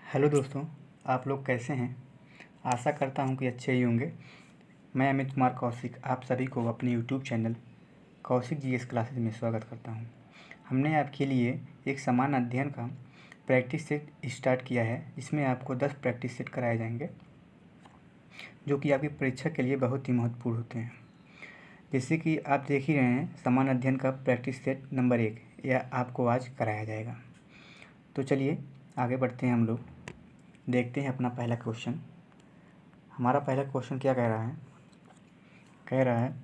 Hello दोस्तों, आप लोग कैसे हैं। आशा करता हूं कि अच्छे ही होंगे। मैं अमित कुमार कौशिक आप सभी को अपने YouTube channel Kaushik GS classes में स्वागत करता हूं। हमने आपके लिए एक समान अध्ययन का प्रैक्टिस सेट स्टार्ट किया है, जिसमें आपको 10 प्रैक्टिस सेट कराए जाएंगे जो कि आपकी परीक्षा के लिए बहुत ही महत्वपूर्ण होते हैं। जैसे कि आप देख ही रहे हैं, समान अध्ययन का प्रैक्टिस सेट नंबर 1 यह आपको आज कराया जाएगा। तो चलिए आगे बढ़ते हैं। हम लोग देखते हैं अपना पहला क्वेश्चन। हमारा पहला क्वेश्चन क्या कह रहा है। कह रहा है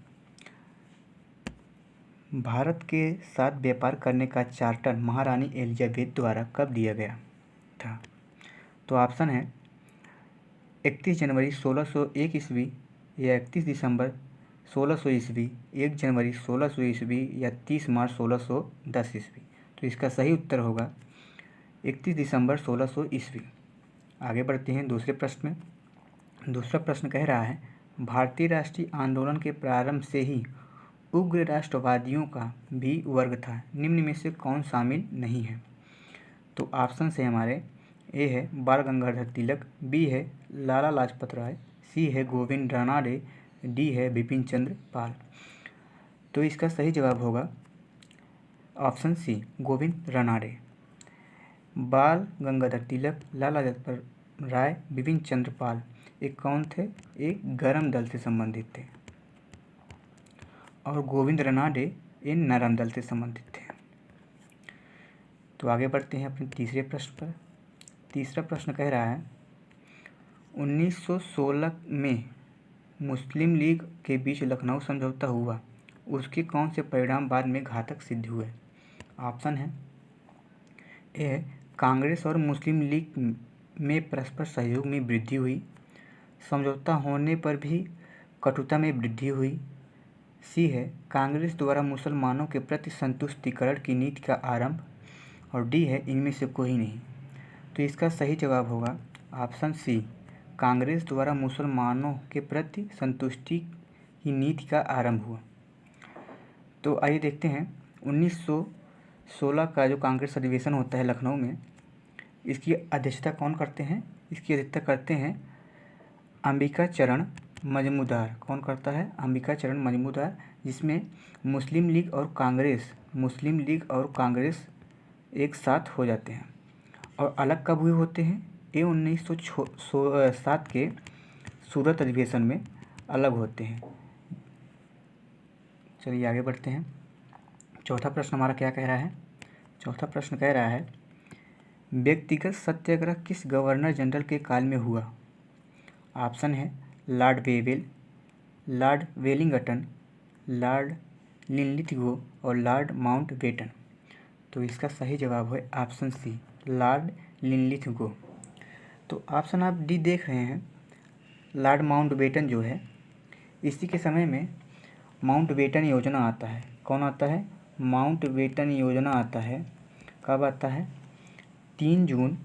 भारत के साथ व्यापार करने का चार्टर महारानी एलिजाबेथ द्वारा कब दिया गया था। तो ऑप्शन है 31 जनवरी 1601 ईस्वी या 31 दिसंबर 1600 ईस्वी, 1 जनवरी 1600 ईस्वी या 30 मार्च 1610 ईस्वी। तो इसका सही उत्तर होगा 31 दिसंबर 1600 ईस्वी। आगे बढ़ते हैं दूसरे प्रश्न में। दूसरा प्रश्न कह रहा है भारतीय राष्ट्रीय आंदोलन के प्रारंभ से ही उग्र राष्ट्रवादियों का भी वर्ग था, निम्न में से कौन शामिल नहीं है। तो ऑप्शन से हमारे ए है बाल गंगाधर तिलक, बी है लाला लाजपत राय, सी है गोविंद रानाडे, डी है बिपिन चंद्र पाल। तो इसका सही जवाब होगा ऑप्शन सी गोविंद रानाडे। बाल गंगाधर तिलक, लाला लाजपत राय, बिपिन चंद्र पाल एक कौन थे, एक गरम दल से संबंधित थे, और गोविंद रानाडे ये नरम दल से संबंधित थे। तो आगे बढ़ते हैं अपने तीसरे प्रश्न पर। तीसरा प्रश्न कह रहा है 1916 में मुस्लिम लीग के बीच लखनऊ समझौता हुआ, उसके कौन से परिणाम बाद में घातक सिद्ध हुए। ऑप्शन है ए कांग्रेस और मुस्लिम लीग में परस्पर सहयोग में वृद्धि हुई, समझौता होने पर भी कटुता में वृद्धि हुई, सी है कांग्रेस द्वारा मुसलमानों के प्रति संतुष्टिकरण की नीति का आरंभ, और डी है इनमें से कोई नहीं। तो इसका सही जवाब होगा ऑप्शन सी कांग्रेस द्वारा मुसलमानों के प्रति संतुष्टि की नीति का आरंभ हुआ। तो आइए देखते हैं 1916 का जो कांग्रेस अधिवेशन होता है लखनऊ में, इसकी अध्यक्षता कौन करते हैं। इसकी अध्यक्षता करते हैं अंबिका चरण मजमूदार। कौन करता है, अंबिका चरण मजमूदार, जिसमें मुस्लिम लीग और कांग्रेस एक साथ हो जाते हैं। और अलग कब हुए होते हैं, ये 1907 के सूरत अधिवेशन में अलग होते हैं। चलिए आगे बढ़ते हैं। चौथा प्रश्न हमारा क्या कह रहा है। चौथा प्रश्न कह रहा है व्यक्तिगत सत्याग्रह किस गवर्नर जनरल के काल में हुआ। ऑप्शन है Lord Wavell, Lord Wellington, Lord Linlithgow और लॉर्ड माउंटबेटन। तो इसका सही जवाब है ऑप्शन सी लॉर्ड लिनलिथगो। तो ऑप्शन आप डी देख रहे हैं, लॉर्ड माउंटबेटन जो है, इसी के समय में माउंटबेटन योजना आता है। कौन आता है, माउंटबेटन योजना आता है। कब आता है, 3 जून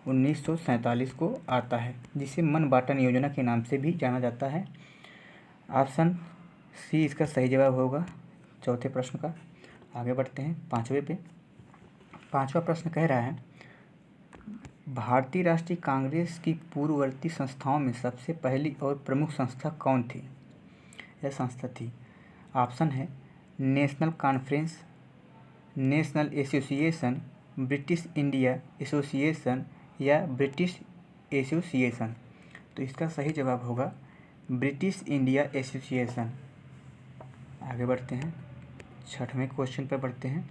1947 को आता है, जिसे मन बाटन योजना के नाम से भी जाना जाता है। ऑप्शन सी इसका सही जवाब होगा चौथे प्रश्न का। आगे बढ़ते हैं पाँचवें पे। पाँचवा प्रश्न कह रहा है भारतीय राष्ट्रीय कांग्रेस की पूर्ववर्ती संस्थाओं में सबसे पहली और प्रमुख संस्था कौन थी। यह संस्था थी, ऑप्शन है national conference, national association, British India association या ब्रिटिश एसोसिएशन। तो इसका सही जवाब होगा ब्रिटिश इंडिया एसोसिएशन। आगे बढ़ते हैं, छठवें क्वेश्चन पर बढ़ते हैं।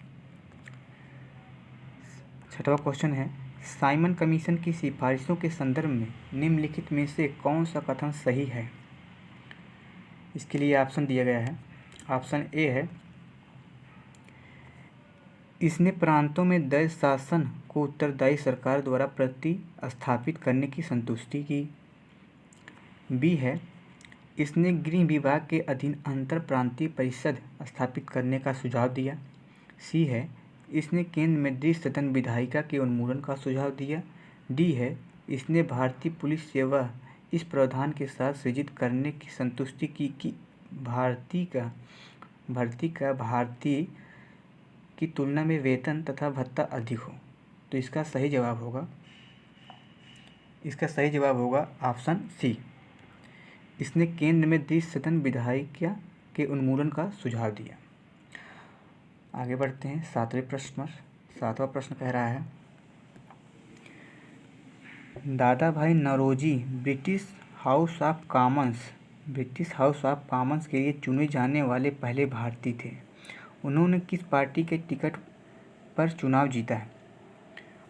छठवां क्वेश्चन है साइमन कमीशन की सिफारिशों के संदर्भ में निम्नलिखित में से कौन सा कथन सही है। इसके लिए ऑप्शन दिया गया है। ऑप्शन ए है इसने प्रांतों में दैव शासन को उत्तरदायी सरकार द्वारा प्रतिस्थापित करने की संतुष्टि की। बी है इसने गृह विभाग के अधीन अंतर प्रांतीय परिषद स्थापित करने का सुझाव दिया। सी है इसने केंद्र में द्विसदन विधायिका के उन्मूलन का सुझाव दिया। डी है इसने भारतीय पुलिस सेवा इस प्रावधान के साथ सृजित करने की संतुष्टि की कि भारतीय की तुलना में वेतन तथा भत्ता अधिक हो। तो इसका सही जवाब होगा ऑप्शन सी। इसने केंद्र में द्विसदन विधायिका के उन्मूलन का सुझाव दिया। आगे बढ़ते हैं 7वें प्रश्न पर। 7वां प्रश्न कह रहा है, Dadabhai Naoroji British House of Commons के लिए चुने जाने वाले पहले भारतीय थे। उन्होंने किस पार्टी के टिकट पर चुनाव जीता है?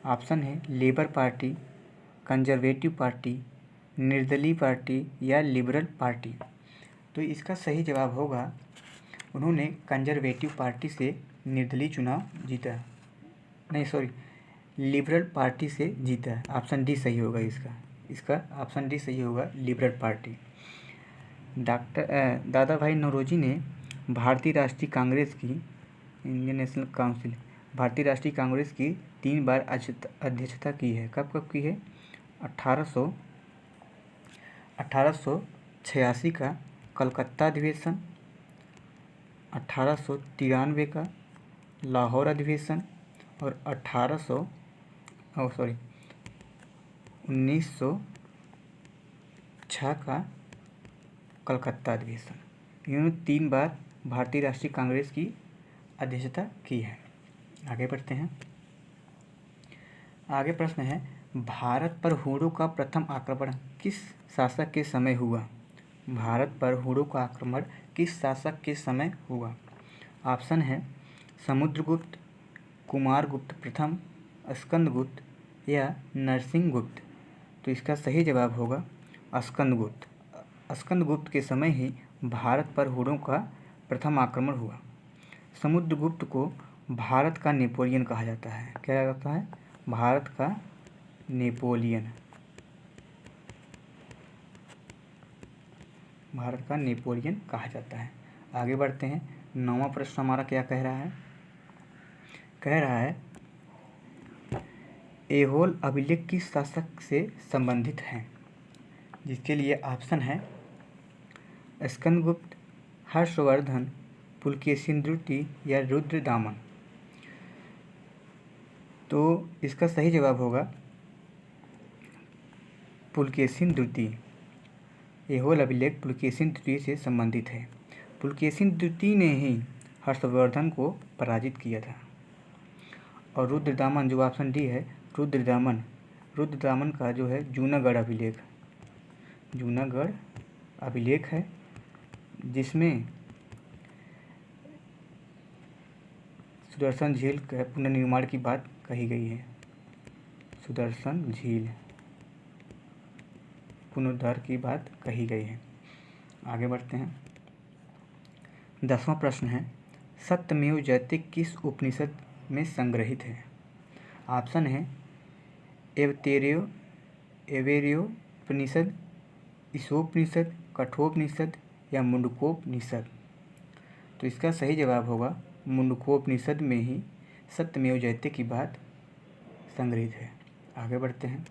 ऑप्शन है लेबर पार्टी, कंजर्वेटिव पार्टी, निर्दलीय पार्टी या लिबरल पार्टी। तो इसका सही जवाब होगा, उन्होंने कंजर्वेटिव पार्टी से निर्दलीय चुनाव जीता। नहीं सॉरी, लिबरल पार्टी से जीता है। ऑप्शन डी सही होगा इसका ऑप्शन डी सही होगा, लिबरल पार्टी। दादा भाई नौरोजी ने भारतीय राष्ट्रीय कांग्रेस की इंडियन नेशनल काउंसिल भारतीय राष्ट्रीय कांग्रेस की 3 बार अध्यक्षता की है। कब कब की है? 1886 का कलकत्ता अधिवेशन, 1893 का लाहौर अधिवेशन और 1906 का कलकत्ता अधिवेशन। इन्होंने 3 बार भारतीय राष्ट्रीय कांग्रेस की अध्यक्षता की है। आगे बढ़ते हैं। आगे प्रश्न है, भारत पर हुणों का प्रथम आक्रमण किस शासक के समय हुआ? भारत पर हुणों का आक्रमण किस शासक के समय हुआ? ऑप्शन है समुद्रगुप्त, कुमारगुप्त प्रथम, स्कंदगुप्त या नरसिंहगुप्त। तो इसका सही जवाब होगा स्कंदगुप्त। स्कंदगुप्त के समय ही भारत पर हुणों का प्रथम आक्रमण हुआ। समुद्रगुप्त को भारत का नेपोलियन कहा जाता है। क्या कहता है? भारत का नेपोलियन। भारत का नेपोलियन कहा जाता है। आगे बढ़ते हैं। 9वां प्रश्न हमारा क्या कह रहा है? कह रहा है, ऐहोल अभिलेख किस शासक से संबंधित है? जिसके लिए ऑप्शन है स्कंदगुप्त, हर्षवर्धन, पुलकेशिन द्वितीय या रुद्रदामन। तो इसका सही जवाब होगा पुलकेशिन द्वितीय। ऐहोल अभिलेख पुलकेशिन द्वितीय से संबंधित है। पुलकेशिन द्वितीय ने ही हर्षवर्धन को पराजित किया था। और रुद्रदामन जो ऑप्शन डी है, रुद्रदामन का जो है जूनागढ़ अभिलेख है, जिसमें सुदर्शन झील के पुनर्निर्माण की बात कही गई है। सुदर्शन झील पुनरुद्धार की बात कही गई है। आगे बढ़ते हैं। 10वां प्रश्न है, सत्यमेव जयते किस उपनिषद में संग्रहित है? ऑप्शन है एवेरियोपनिषद, ईशोपनिषद, कठोपनिषद या मुंडकोपनिषद। तो इसका सही जवाब होगा मुंडकोपनिषद में ही सत्यमेव जयते की बात संग्रहित है। आगे बढ़ते हैं।